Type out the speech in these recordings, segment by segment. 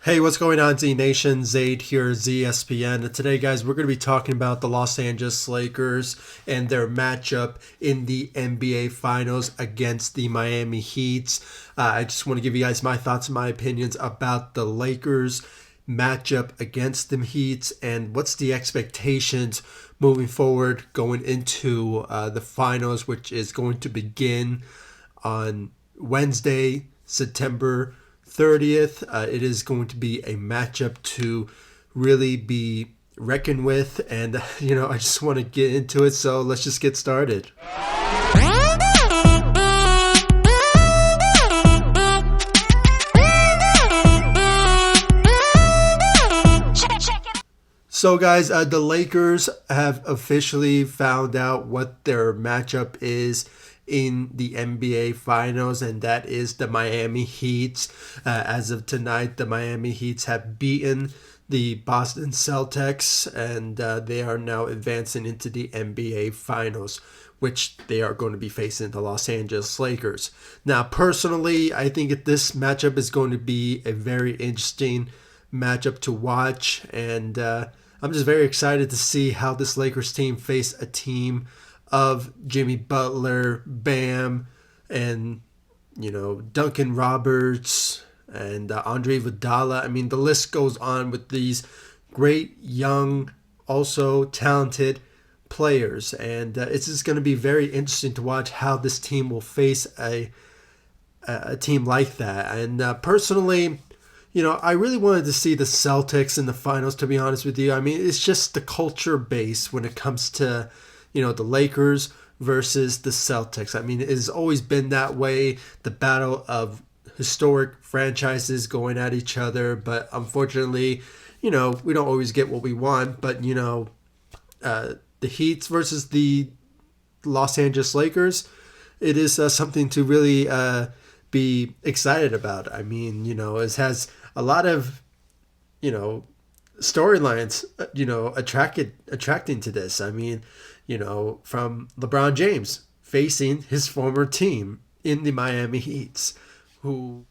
Hey, what's going on, Z Nation? Zaid here, ZSPN. And today, guys, we're going to be talking about the Los Angeles Lakers and their matchup in the NBA Finals against the Miami Heat. I just want to give you guys my thoughts and my opinions about the Lakers matchup against the Heat and what's the expectations moving forward going into the finals, which is going to begin on Wednesday, September 30th. It is going to be a matchup to really be reckoned with, and I just want to get into it, so let's just get started. So, guys, the Lakers have officially found out what their matchup is in the NBA Finals, and that is the Miami Heat. As of tonight, the Miami Heat have beaten the Boston Celtics, and they are now advancing into the NBA Finals, which they are going to be facing the Los Angeles Lakers. Now, personally, I think this matchup is going to be a very interesting matchup to watch, and I'm just very excited to see how this Lakers team face a team of Jimmy Butler, Bam, and Duncan Roberts and Andre Iguodala. I mean, the list goes on with these great young, also talented players, and it's just going to be very interesting to watch how this team will face a team like that. And personally, I really wanted to see the Celtics in the finals, to be honest with you. I mean, it's just the culture base when it comes to the Lakers versus the Celtics. I mean, it has always been that way, the battle of historic franchises going at each other. But unfortunately, we don't always get what we want. But, the Heat versus the Los Angeles Lakers, it is something to really be excited about. I mean, it has a lot of, storylines, attracting to this. I mean, from LeBron James facing his former team in the Miami Heat, who,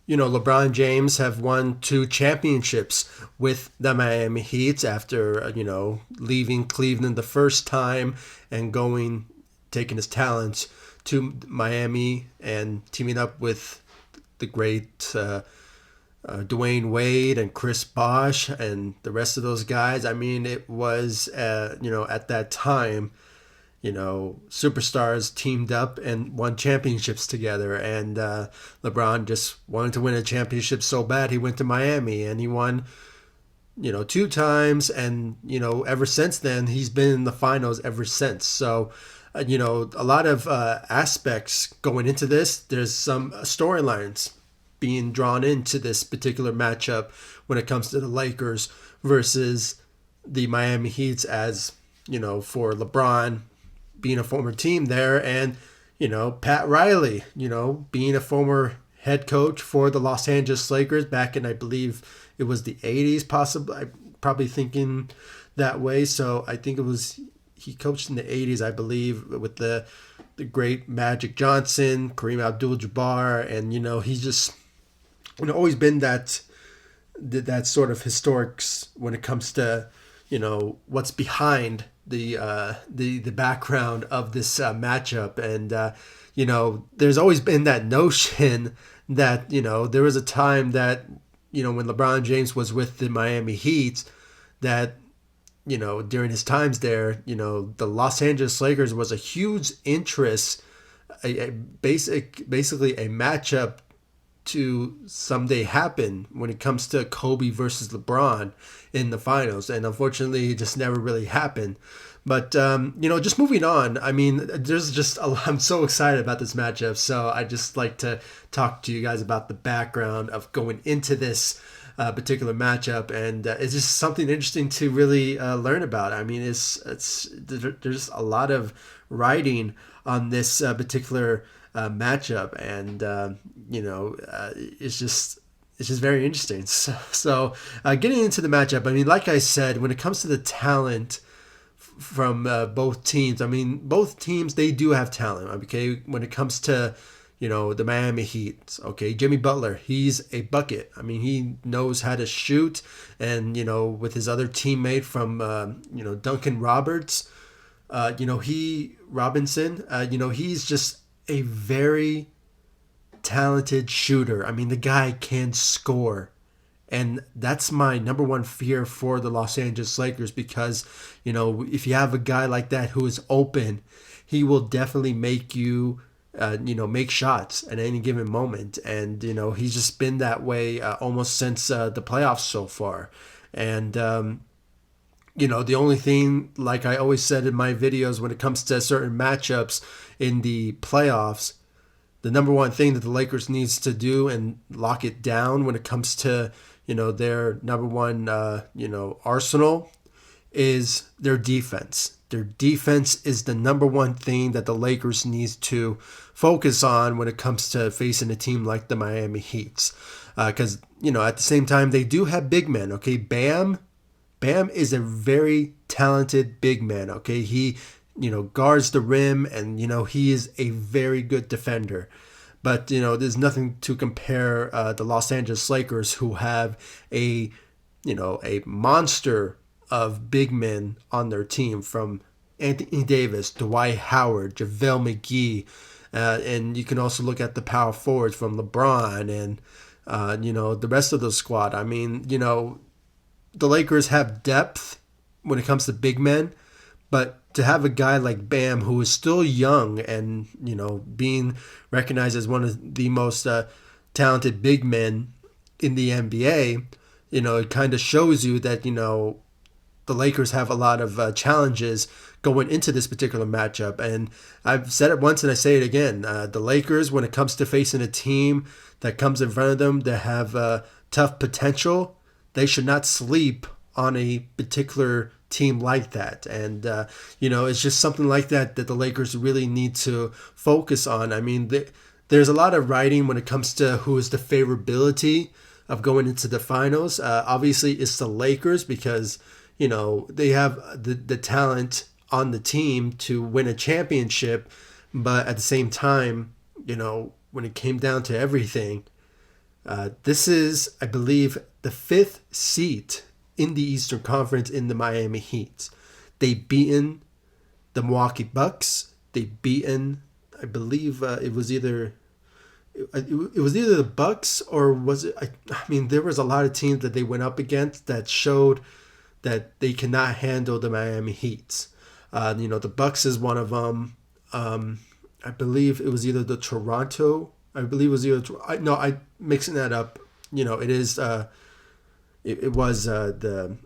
LeBron James have won 2 championships with the Miami Heat after, leaving Cleveland the first time and taking his talents to Miami and teaming up with the great Dwayne Wade and Chris Bosh and the rest of those guys. I mean, it was, at that time, superstars teamed up and won championships together. And LeBron just wanted to win a championship so bad, he went to Miami and he won, 2 times. And, ever since then, he's been in the finals ever since. So, a lot of aspects going into this. There's some storylines being drawn into this particular matchup when it comes to the Lakers versus the Miami Heat, as for LeBron being a former team there, and Pat Riley being a former head coach for the Los Angeles Lakers back in, I believe it was the 80s, possibly. I'm probably thinking that way. So I think he coached in the 80s, I believe, with the great Magic Johnson, Kareem Abdul-Jabbar, and he's just always been that sort of historics when it comes to what's behind the background of this matchup. And there's always been that notion that there was a time that when LeBron James was with the Miami Heat, that during his times there, the Los Angeles Lakers was a huge interest, basically a matchup to someday happen when it comes to Kobe versus LeBron in the finals. And unfortunately, it just never really happened. But, just moving on, I mean, I'm so excited about this matchup. So I just like to talk to you guys about the background of going into this particular matchup. And it's just something interesting to really learn about. I mean, there's a lot of writing on this particular matchup, and it's just very interesting. So getting into the matchup, I mean, like I said, when it comes to the talent from both teams, I mean, both teams, they do have talent. Okay, when it comes to the Miami Heat. Okay, Jimmy Butler, he's a bucket. I mean, he knows how to shoot, and with his other teammate from Duncan Roberts, he Robinson, he's just a very talented shooter. I mean, the guy can score. And that's my number one fear for the Los Angeles Lakers because, if you have a guy like that who is open, he will definitely make you, make shots at any given moment. And, he's just been that way almost since the playoffs so far. And, the only thing, like I always said in my videos, when it comes to certain matchups in the playoffs, the number one thing that the Lakers needs to do and lock it down when it comes to, their number one, arsenal is their defense. Their defense is the number one thing that the Lakers needs to focus on when it comes to facing a team like the Miami Heat. Because, at the same time, they do have big men, okay? Bam is a very talented big man, okay? He, guards the rim and, he is a very good defender. But, there's nothing to compare the Los Angeles Lakers, who have a monster of big men on their team, from Anthony Davis, Dwight Howard, JaVale McGee. And you can also look at the power forwards from LeBron and, the rest of the squad. I mean, the Lakers have depth when it comes to big men, but to have a guy like Bam, who is still young and, being recognized as one of the most talented big men in the NBA, it kind of shows you that, the Lakers have a lot of challenges going into this particular matchup. And I've said it once and I say it again. The Lakers, when it comes to facing a team that comes in front of them that have tough potential, they should not sleep on a particular team like that. And, it's just something like that the Lakers really need to focus on. I mean, there's a lot of writing when it comes to who is the favorability of going into the finals. Obviously, it's the Lakers because, they have the talent on the team to win a championship. But at the same time, when it came down to everything, this is, I believe, the 5th seat in the Eastern Conference in the Miami Heat. They beaten the Milwaukee Bucks. They beaten, I believe, it was either the Bucks or was it? I mean, there was a lot of teams that they went up against that showed that they cannot handle the Miami Heat. The Bucks is one of them. I believe it was either the Toronto. I believe it was either. I'm mixing that up. It is. It was the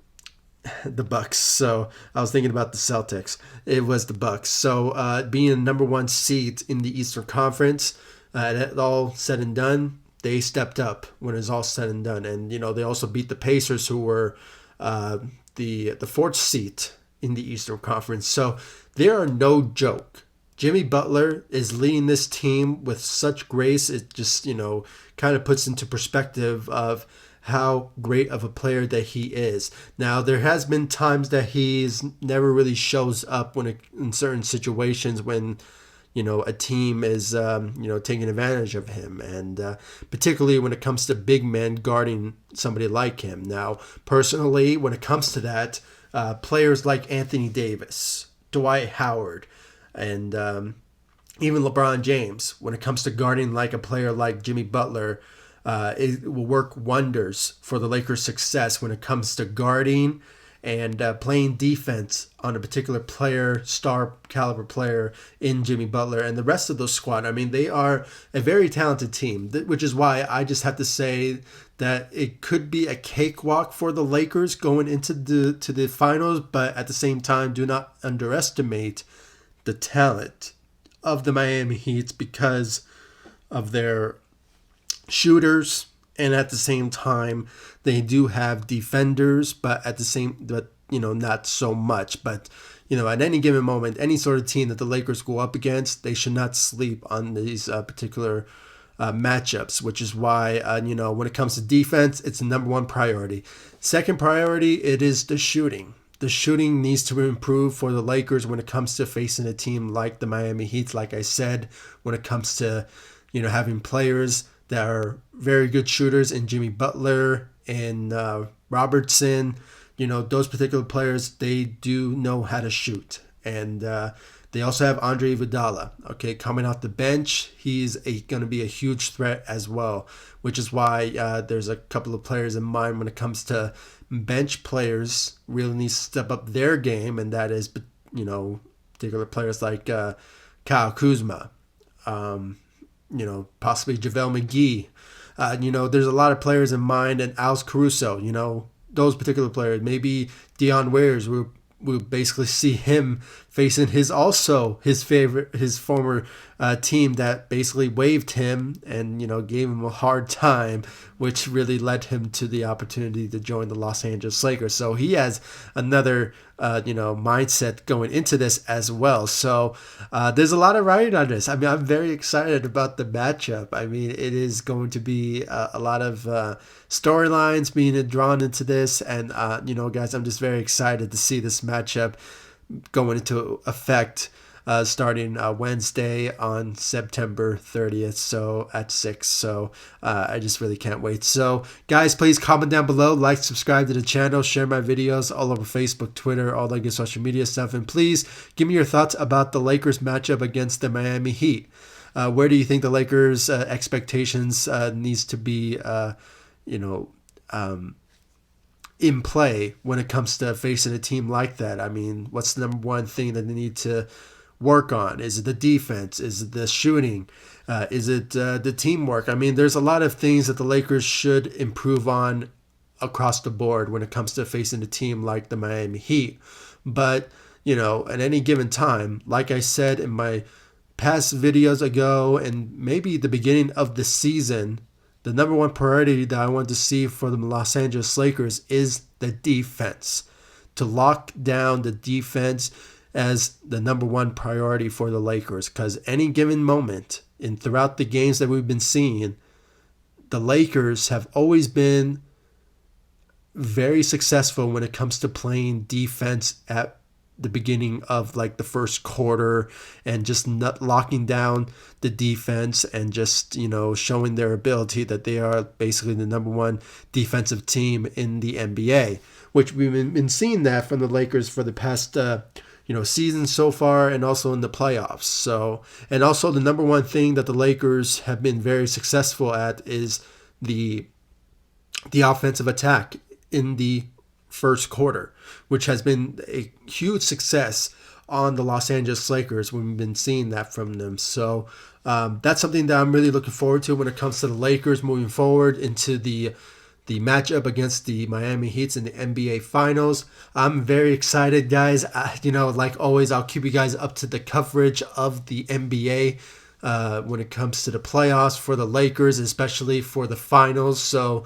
Bucks. So I was thinking about the Celtics. It was the Bucks. So being a number one seed in the Eastern Conference, that all said and done, they stepped up when it was all said and done. And they also beat the Pacers, who were the 4th seed in the Eastern Conference. So they are no joke. Jimmy Butler is leading this team with such grace. It just, kind of puts into perspective of how great of a player that he is. Now, there has been times that he's never really shows up in certain situations when, a team is, taking advantage of him. And particularly when it comes to big men guarding somebody like him. Now, personally, when it comes to that, players like Anthony Davis, Dwight Howard, and even LeBron James, when it comes to guarding like a player like Jimmy Butler, it will work wonders for the Lakers' success when it comes to guarding and playing defense on a particular player, star caliber player in Jimmy Butler and the rest of the squad. I mean, they are a very talented team, which is why I just have to say that it could be a cakewalk for the Lakers going into the finals, but at the same time, do not underestimate the talent of the Miami Heat because of their shooters, and at the same time they do have defenders, but not so much. But at any given moment, any sort of team that the Lakers go up against, they should not sleep on these particular matchups, which is why when it comes to defense, it's the number one priority. Second priority, it is the shooting. The shooting needs to improve for the Lakers when it comes to facing a team like the Miami Heat. Like I said, when it comes to having players that are very good shooters in Jimmy Butler and Robertson. Those particular players, they do know how to shoot. And they also have Andre Iguodala, okay, coming off the bench. He's going to be a huge threat as well, which is why there's a couple of players in mind when it comes to bench players really need to step up their game, and that is, particular players like Kyle Kuzma, possibly JaVale McGee. There's a lot of players in mind, and Alex Caruso, those particular players. Maybe Dion Waiters, we'll basically see him facing his former team that basically waived him and gave him a hard time, which really led him to the opportunity to join the Los Angeles Lakers. So he has another mindset going into this as well. So there's a lot of writing on this. I mean, I'm very excited about the matchup. I mean, it is going to be a lot of storylines being drawn into this, and guys, I'm just very excited to see this matchup going into effect starting Wednesday on September 30th, so at 6. So I just really can't wait. So guys, please comment down below, like, subscribe to the channel, share my videos all over Facebook, Twitter, all that good social media stuff, and please give me your thoughts about the Lakers matchup against the Miami Heat. Where do you think the Lakers expectations needs to be in play when it comes to facing a team like that? I mean, what's the number one thing that they need to work on? Is it the defense? Is it the shooting? Is it the teamwork? I mean, there's a lot of things that the Lakers should improve on across the board when it comes to facing a team like the Miami Heat. But, at any given time, like I said in my past videos ago and maybe the beginning of the season, the number one priority that I want to see for the Los Angeles Lakers is the defense. To lock down the defense as the number one priority for the Lakers, because any given moment and throughout the games that we've been seeing, the Lakers have always been very successful when it comes to playing defense at the beginning of like the first quarter and just not locking down the defense and just showing their ability that they are basically the number one defensive team in the NBA, which we've been seeing that from the Lakers for the past season so far, and also in the playoffs. So, and also the number one thing that the Lakers have been very successful at is the offensive attack in the first quarter, which has been a huge success on the Los Angeles Lakers. We've been seeing that from them. So that's something that I'm really looking forward to when it comes to the Lakers moving forward into the matchup against the Miami Heat in the NBA Finals. I'm very excited, guys. Like always, I'll keep you guys up to the coverage of the NBA when it comes to the playoffs for the Lakers, especially for the finals. So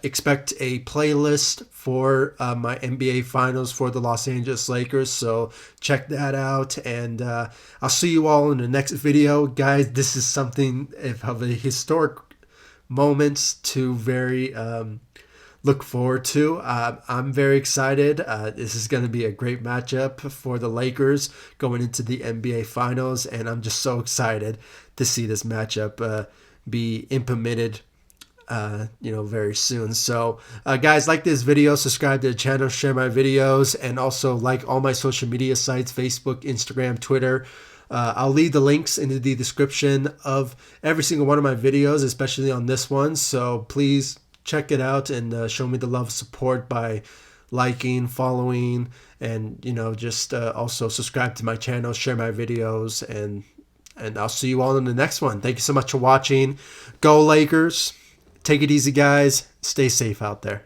expect a playlist for my NBA Finals for the Los Angeles Lakers. So check that out, and I'll see you all in the next video. Guys, this is something of a historic moments to very look forward to. I'm very excited. This is going to be a great matchup for the Lakers going into the NBA Finals, and I'm just so excited to see this matchup be implemented very soon. So guys, like this video, subscribe to the channel, share my videos, and also like all my social media sites, Facebook, Instagram, Twitter. I'll leave the links into the description of every single one of my videos, especially on this one. So please check it out and show me the love, support by liking, following, and just also subscribe to my channel, share my videos, and I'll see you all in the next one. Thank you so much for watching. Go Lakers. Take it easy, guys. Stay safe out there.